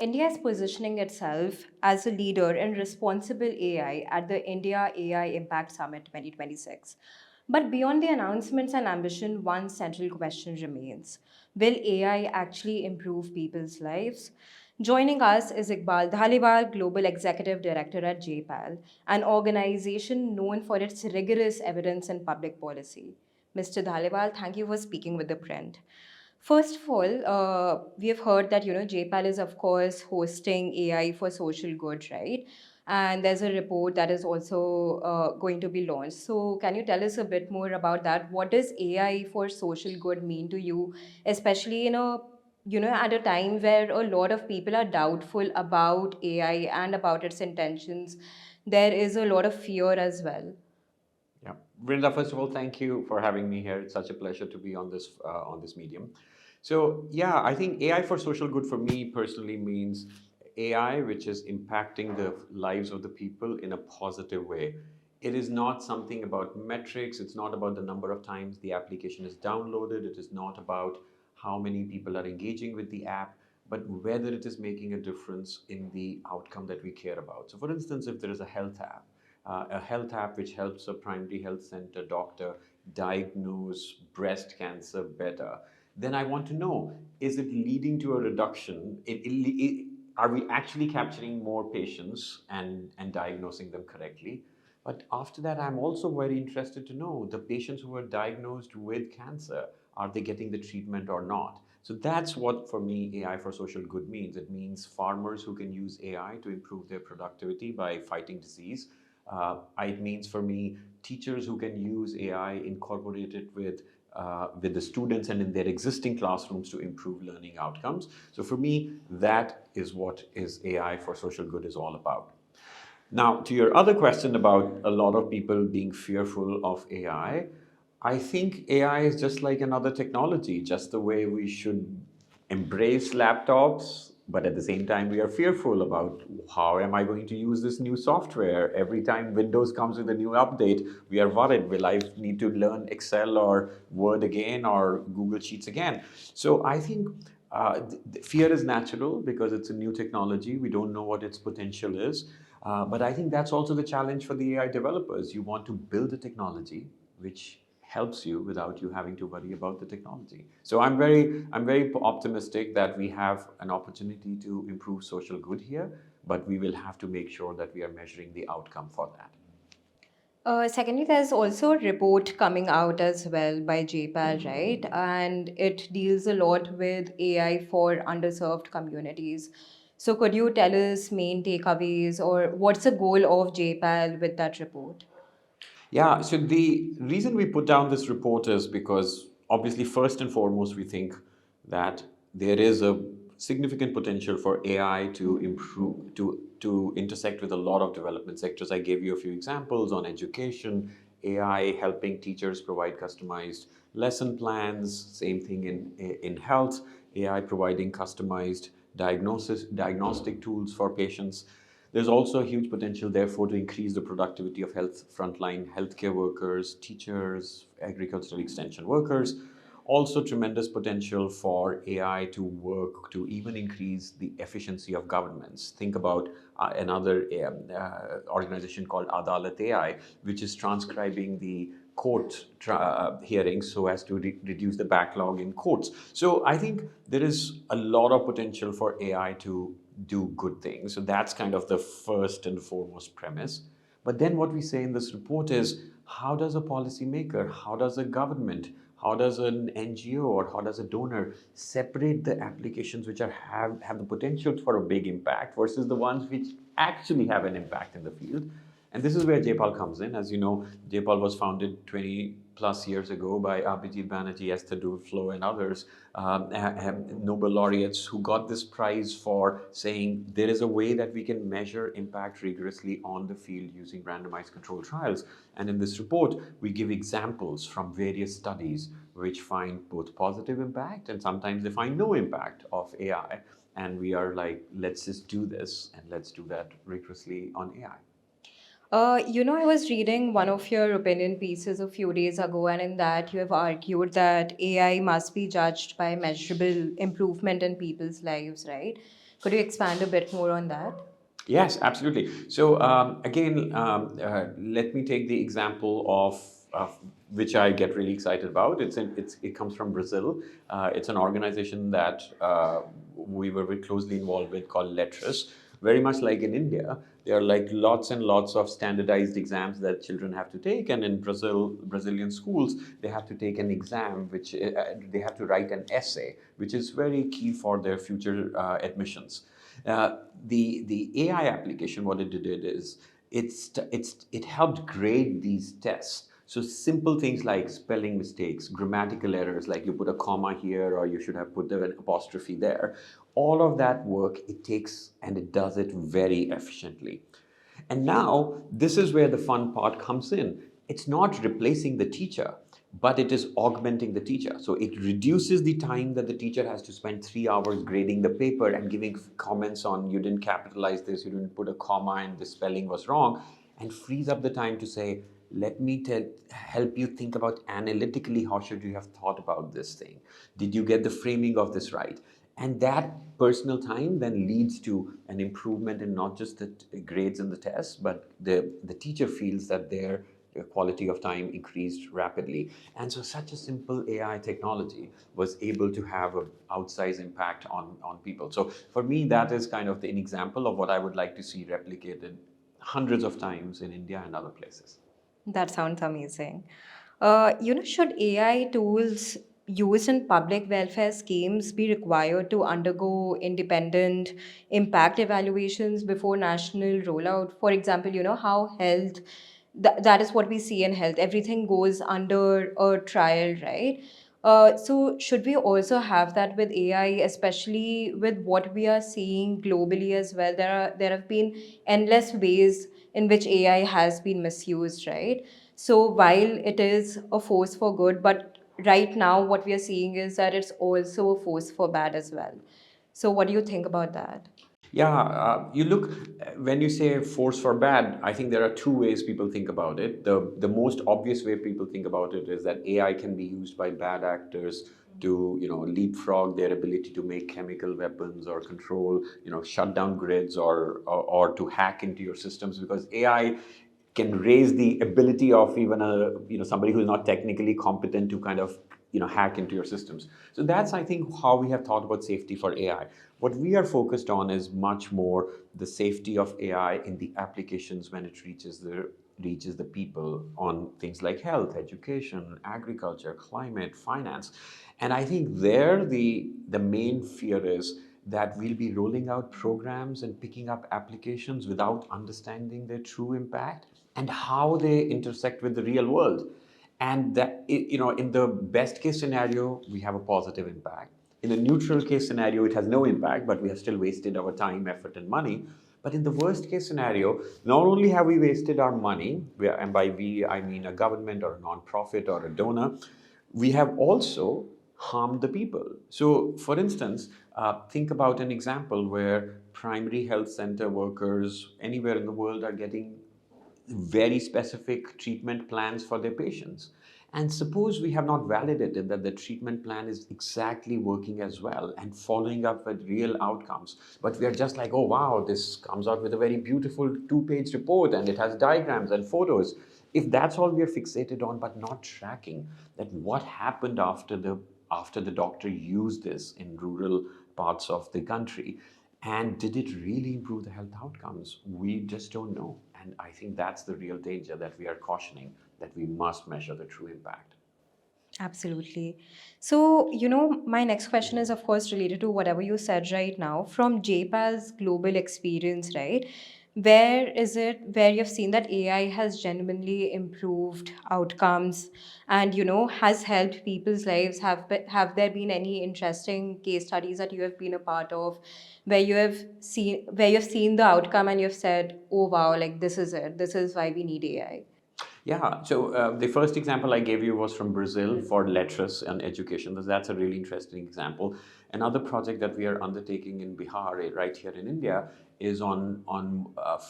India is positioning itself as a leader in responsible AI at the India AI Impact Summit 2026. But beyond the announcements and ambition, one central question remains. Will AI actually improve people's lives? Joining us is Iqbal Dhaliwal, Global Executive Director at JPAL, an organization known for its rigorous evidence and public policy. Mr. Dhaliwal, thank you for speaking with the print. First of all, we have heard that JPAL is of course hosting AI for social good, right? And there's a report that is also going to be launched. So, can you tell us a bit more about that? What does AI for social good mean to you, especially at a time where a lot of people are doubtful about AI and about its intentions? There is a lot of fear as well. Yeah, Brinda, first of all, thank you for having me here. It's such a pleasure to be on this medium. So yeah, I think AI for social good for me personally means AI which is impacting the lives of the people in a positive way. It is not something about metrics. It's not about the number of times the application is downloaded. It is not about how many people are engaging with the app, but whether it is making a difference in the outcome that we care about. So, for instance, if there is a health app which helps a primary health center doctor diagnose breast cancer better, then I want to know, is it leading to a reduction? Are we actually capturing more patients and diagnosing them correctly? But after that, I'm also very interested to know the patients who are diagnosed with cancer, are they getting the treatment or not? So that's what, for me, AI for social good means. It means farmers who can use AI to improve their productivity by fighting disease. It means for me teachers who can use AI incorporated with the students and in their existing classrooms to improve learning outcomes. So for me, that is what is AI for social good is all about. Now, to your other question about a lot of people being fearful of I think AI is just like another technology, just the way we should embrace laptops, but at the same time, we are fearful about how am I going to use this new software? Every time Windows comes with a new update, we are worried, will I need to learn Excel or Word again or Google Sheets again? So I think fear is natural because it's a new technology. We don't know what its potential is. But I think that's also the challenge for the AI developers. You want to build a technology which helps you without you having to worry about the technology. So I'm very optimistic that we have an opportunity to improve social good here, but we will have to make sure that we are measuring the outcome for that. Secondly, there's also a report coming out as well by JPAL, right? And it deals a lot with AI for underserved communities. So, could you tell us main takeaways or what's the goal of JPAL with that report? Yeah, so the reason we put down this report is because obviously, first and foremost, we think that there is a significant potential for AI to improve, to intersect with a lot of development sectors. I gave you a few examples on education, AI helping teachers provide customized lesson plans, same thing in health, AI providing customized diagnostic tools for patients. There's also a huge potential, therefore, to increase the productivity of frontline healthcare workers, teachers, agricultural extension workers. Also, tremendous potential for AI to work to even increase the efficiency of governments. Think about another organization called Adalat AI, which is transcribing the court hearings so as to reduce the backlog in courts. So I think there is a lot of potential for AI to do good things. So that's kind of the first and foremost premise. But then what we say in this report is how does a policymaker, how does a government, how does an NGO or how does a donor separate the applications which have the potential for a big impact versus the ones which actually have an impact in the field? And this is where JPAL comes in. As you know, JPAL was founded 20 plus years ago by Abhijit Banerjee, Esther Duflo, and others, Nobel laureates who got this prize for saying there is a way that we can measure impact rigorously on the field using randomized controlled trials. And in this report, we give examples from various studies which find both positive impact and sometimes they find no impact of AI. And we are like, let's just do this and let's do that rigorously on AI. I was reading one of your opinion pieces a few days ago, and in that you have argued that AI must be judged by measurable improvement in people's lives, right? Could you expand a bit more on that? Yes, absolutely. So again, let me take the example of which I get really excited about. It comes from Brazil. It's an organization that we were very closely involved with called Letras. Very much like in India, there are like lots and lots of standardized exams that children have to take, and in Brazilian schools, they have to take an exam which they have to write an essay, which is very key for their future admissions. Uh, the AI application, what it did is it helped grade these tests. So simple things like spelling mistakes, grammatical errors, like you put a comma here or you should have put an apostrophe there. All of that work it takes and it does it very efficiently. And now, this is where the fun part comes in. It's not replacing the teacher, but it is augmenting the teacher. So it reduces the time that the teacher has to spend 3 hours grading the paper and giving comments on you didn't capitalize this, you didn't put a comma, and the spelling was wrong, and frees up the time to say, let me help you think about analytically how should you have thought about this thing. Did you get the framing of this right? And that personal time then leads to an improvement in not just the grades in the tests, but the teacher feels that their quality of time increased rapidly. And so such a simple AI technology was able to have an outsized impact on people. So for me, that is kind of an example of what I would like to see replicated hundreds of times in India and other places. That sounds amazing. Should AI tools used in public welfare schemes be required to undergo independent impact evaluations before national rollout? For example, how health, that is what we see in health, everything goes under a trial, right? So should we also have that with AI, especially with what we are seeing globally as well? There have been endless ways in which AI has been misused, right? So while it is a force for good, but right now what we are seeing is that it's also a force for bad as well. So what do you think about that? Yeah, you look when you say force for bad. I think there are two ways people think about it. The most obvious way people think about it is that AI can be used by bad actors to leapfrog their ability to make chemical weapons or control shut down grids or to hack into your systems, because AI can raise the ability of even a somebody who's not technically competent to kind of hack into your systems. So that's, I think, how we have thought about safety for AI. What we are focused on is much more the safety of AI in the applications when it reaches the people on things like health, education, agriculture, climate, finance. And I think there the main fear is that we'll be rolling out programs and picking up applications without understanding their true impact and how they intersect with the real world. And that, in the best case scenario, we have a positive impact. In the neutral case scenario, it has no impact, but we have still wasted our time, effort, and money. But in the worst case scenario, not only have we wasted our money, and by we, I mean a government or a nonprofit or a donor, we have also harmed the people. So, for instance, think about an example where primary health center workers anywhere in the world are getting very specific treatment plans for their patients. And suppose we have not validated that the treatment plan is exactly working as well and following up with real outcomes, but we are just like, oh wow, this comes out with a very beautiful 2-page report and it has diagrams and photos. If that's all we are fixated on, but not tracking that what happened after the doctor used this in rural parts of the country, and did it really improve the health outcomes? We just don't know. And I think that's the real danger that we are cautioning, that we must measure the true impact. Absolutely. So, my next question is, of course, related to whatever you said right now. From JPAL's global experience, right? Where is it where you've seen that AI has genuinely improved outcomes and, has helped people's lives? Have there been any interesting case studies that you have been a part of where you've seen the outcome and you've said, oh, wow, like this is it. This is why we need AI. Yeah, so the first example I gave you was from Brazil for letras and education. That's a really interesting example. Another project that we are undertaking in Bihar, right here in India, is on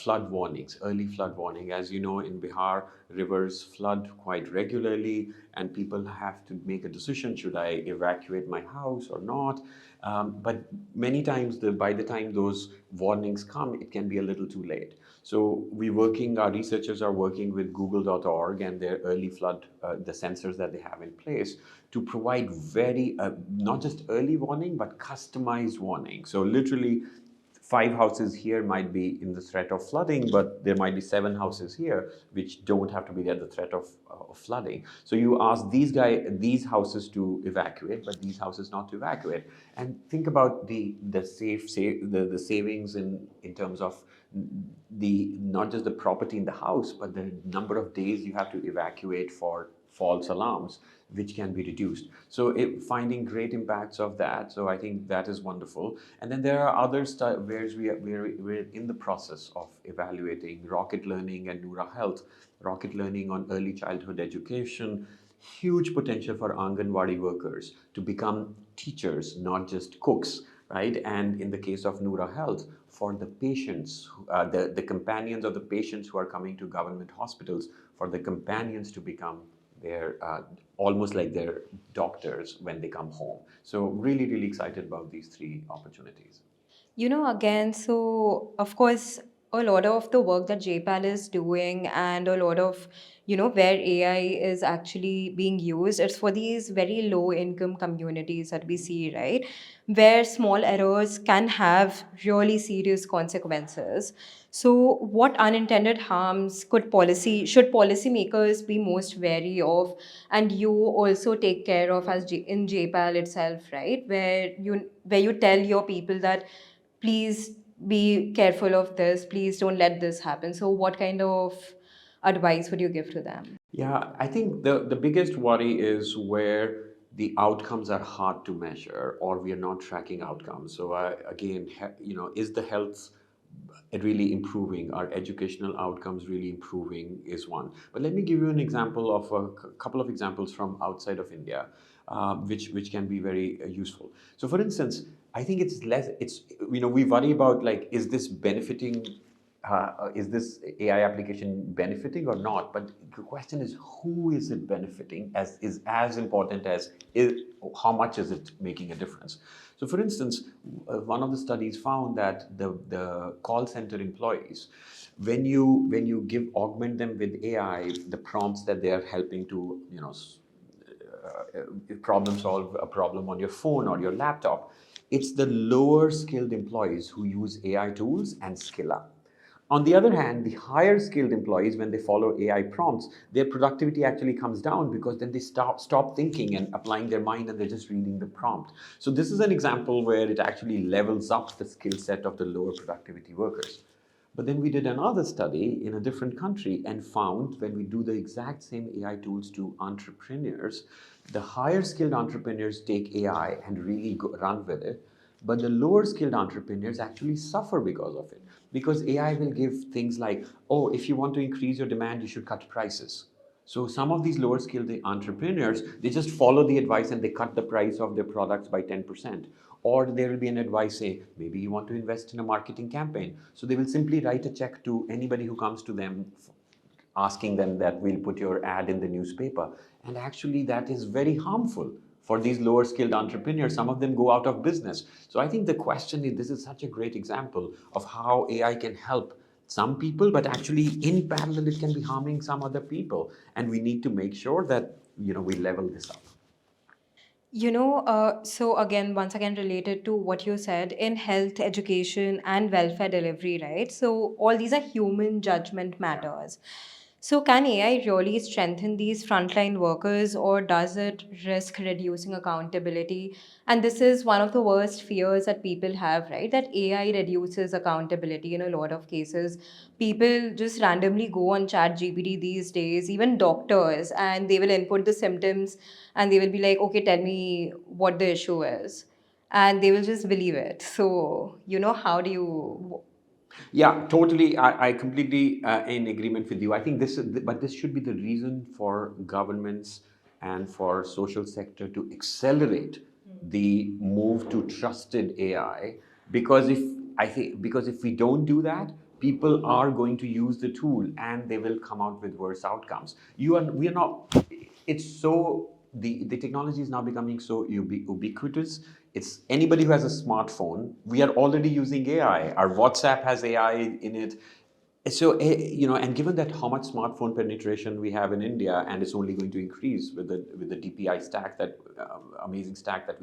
flood warnings, early flood warning. As you know, in Bihar, rivers flood quite regularly. and people have to make a decision: should I evacuate my house or not? But many times, by the time those warnings come, it can be a little too late. So our researchers are working with Google.org and their early flood, the sensors that they have in place, to provide very, not just early warning, but customized warning. So literally, 5 houses here might be in the threat of flooding, but there might be 7 houses here which don't have to be at the threat of flooding. So you ask these houses to evacuate, but these houses not to evacuate. And think about the savings in terms of the not just the property in the house, but the number of days you have to evacuate for false alarms, which can be reduced. So finding great impacts of that. So I think that is wonderful. And then there are other where we're in the process of evaluating rocket learning and Noura Health, rocket learning on early childhood education, huge potential for Anganwadi workers to become teachers, not just cooks, right? And in the case of Noura Health, for the patients, the companions of the patients who are coming to government hospitals, for the companions to become their almost like their doctors when they come home. So really, really excited about these three opportunities. Again, so of course, a lot of the work that JPAL is doing and a lot of, where AI is actually being used, it's for these very low income communities that we see, right? Where small errors can have really serious consequences. So, what unintended harms should policymakers be most wary of, and you also take care of in JPAL itself, right? Where you tell your people that please be careful of this, please don't let this happen. So what kind of advice would you give to them? Yeah, I think the biggest worry is where the outcomes are hard to measure or we are not tracking outcomes. So again, is the health really improving? Are educational outcomes really improving is one. But let me give you an example of a couple of examples from outside of India, which can be very useful. So for instance, I think we worry about like, is this AI application benefiting or not? But the question is, who is it benefiting? Is as important as how much is it making a difference? So, for instance, one of the studies found that the call center employees, when you augment them with AI, the prompts that they are helping to problem solve a problem on your phone or your laptop, it's the lower skilled employees who use AI tools and skill up. On the other hand, the higher skilled employees, when they follow AI prompts, their productivity actually comes down because then they stop thinking and applying their mind and they're just reading the prompt. So this is an example where it actually levels up the skill set of the lower productivity workers. But then we did another study in a different country and found when we do the exact same AI tools to entrepreneurs, the higher skilled entrepreneurs take AI and really run with it. But the lower skilled entrepreneurs actually suffer because of it. Because AI will give things like, oh, if you want to increase your demand, you should cut prices. So some of these lower skilled entrepreneurs, they just follow the advice and they cut the price of their products by 10%. Or there will be an advice, say, maybe you want to invest in a marketing campaign. So they will simply write a check to anybody who comes to them asking them that we'll put your ad in the newspaper. And actually that is very harmful for these lower skilled entrepreneurs. Some of them go out of business. So I think the question is, this is such a great example of how AI can help some people, but actually in parallel it can be harming some other people. And we need to make sure that we level this up. So again, once again, related to what you said in health, education, and welfare delivery, right? So all these are human judgment matters. So can AI really strengthen these frontline workers, or does it risk reducing accountability? And this is one of the worst fears that people have, right? That AI reduces accountability in a lot of cases. People just randomly go on chat GPT these days, even doctors, and they will input the symptoms and they will be like, okay, tell me what the issue is. And they will just believe it. So, how do you. Yeah, totally. I completely in agreement with you. I think but this should be the reason for governments and for social sector to accelerate the move to trusted AI. Because if we don't do that, people are going to use the tool and they will come out with worse outcomes. We are not. it's so the technology is now becoming so ubiquitous. It's anybody who has a smartphone. We are already using AI. Our WhatsApp has AI in it. So, and given that how much smartphone penetration we have in India, and it's only going to increase with the DPI stack, that amazing stack that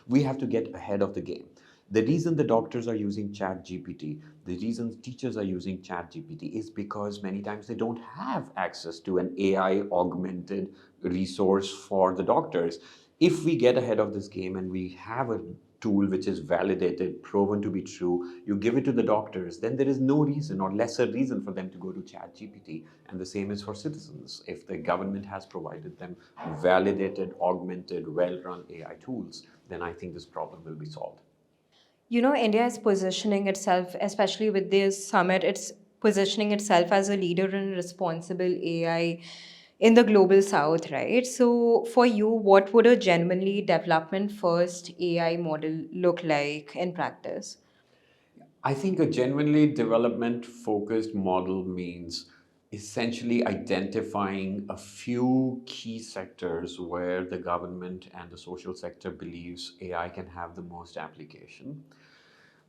we have to get ahead of the game. The reason the doctors are using Chat GPT, the reason teachers are using Chat GPT is because many times they don't have access to an AI augmented resource for the doctors. If we get ahead of this game and we have a tool which is validated, proven to be true, you give it to the doctors, then there is no reason or lesser reason for them to go to Chat GPT. And the same is for citizens. If the government has provided them validated, augmented, well-run AI tools, then I think this problem will be solved. India is positioning itself, especially with this summit, it's positioning itself as a leader in responsible AI in the global south, right? So, for you, what would a genuinely development first AI model look like in practice? I think a genuinely development focused model means essentially identifying a few key sectors where the government and the social sector believes AI can have the most application,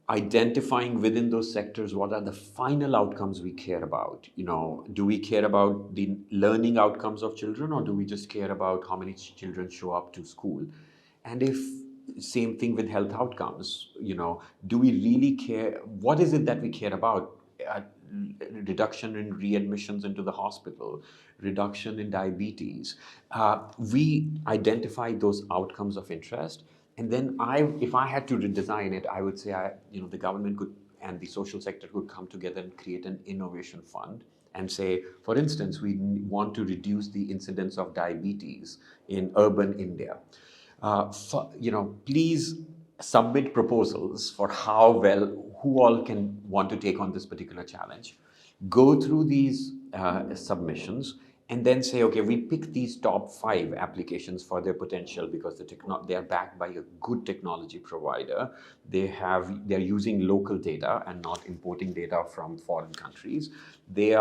identifying within those sectors what are the final outcomes we care about. Do we care about the learning outcomes of children, or do we just care about how many children show up to school? And if same thing with health outcomes, do we really care? What is it that we care about? uh, Reduction in readmissions into the hospital, reduction in diabetes. We identify those outcomes of interest, and then if I had to redesign it, I would say, the government could and the social sector could come together and create an innovation fund and say, for instance, we want to reduce the incidence of diabetes in urban India. Please submit proposals for who all can want to take on this particular challenge. Go through these submissions and then say, okay, we pick these top 5 applications for their potential because they are backed by a good technology provider. They're using local data and not importing data from foreign countries. The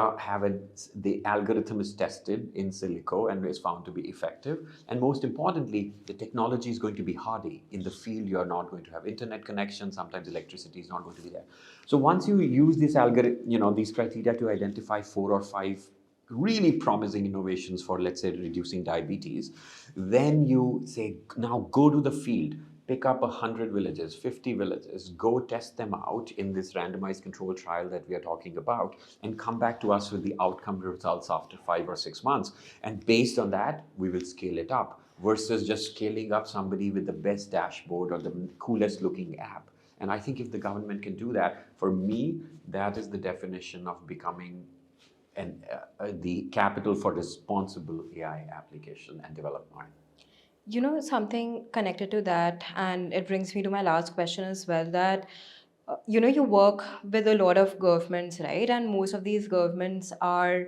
algorithm is tested in silico and is found to be effective. And most importantly, the technology is going to be hardy. In the field, you're not going to have internet connection. Sometimes electricity is not going to be there. So once you use this algorithm, these criteria to identify 4 or 5 really promising innovations for, let's say, reducing diabetes, then you say, now go to the field, pick up 100 villages, 50 villages, go test them out in this randomized control trial that we are talking about, and come back to us with the outcome results after 5 or 6 months. And based on that, we will scale it up versus just scaling up somebody with the best dashboard or the coolest looking app. And I think if the government can do that, for me, that is the definition of becoming the capital for responsible AI application and development. Something connected to that, and it brings me to my last question as well, that you work with a lot of governments, right? And most of these governments are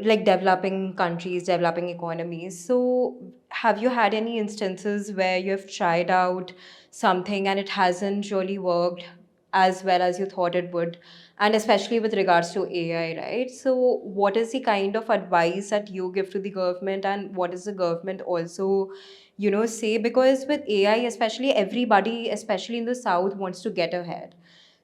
like developing countries, developing economies. So, have you had any instances where you have tried out something and it hasn't really worked as well as you thought it would? And especially with regards to AI, right? So, what is the kind of advice that you give to the government, and what does the government also, say? Because with AI, especially everybody, especially in the South, wants to get ahead.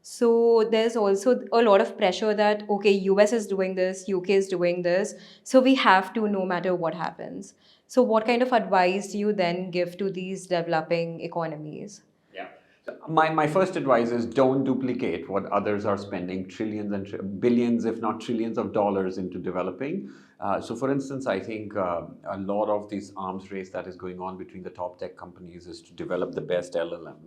So there's also a lot of pressure that, okay, US is doing this, UK is doing this, so we have to, no matter what happens. So what kind of advice do you then give to these developing economies? Yeah. So my first advice is don't duplicate what others are spending trillions and billions, if not trillions of dollars into developing. So, for instance, I think a lot of this arms race that is going on between the top tech companies is to develop the best LLM.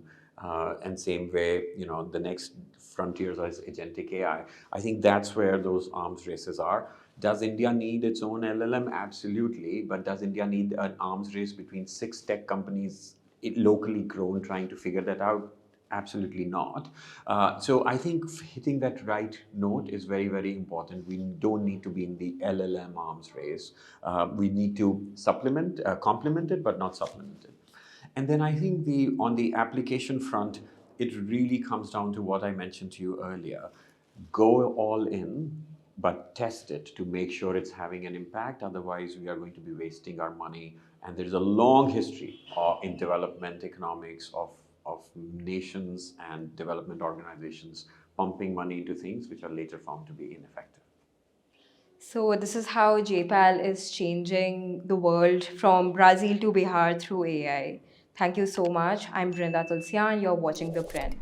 And same way, the next frontiers is agentic AI. I think that's where those arms races are. Does India need its own LLM? Absolutely. But does India need an arms race between 6 tech companies locally grown trying to figure that out? Absolutely not. So I think hitting that right note is very, very important. We don't need to be in the LLM arms race. We need to complement it, but not supplement it. And then I think on the application front, it really comes down to what I mentioned to you earlier. Go all in, but test it to make sure it's having an impact. Otherwise, we are going to be wasting our money. And there is a long history in development economics of nations and development organizations pumping money into things which are later found to be ineffective. So, this is how JPAL is changing the world from Brazil to Bihar through AI. Thank you so much. I'm Brinda Tulsian. You're watching The Print.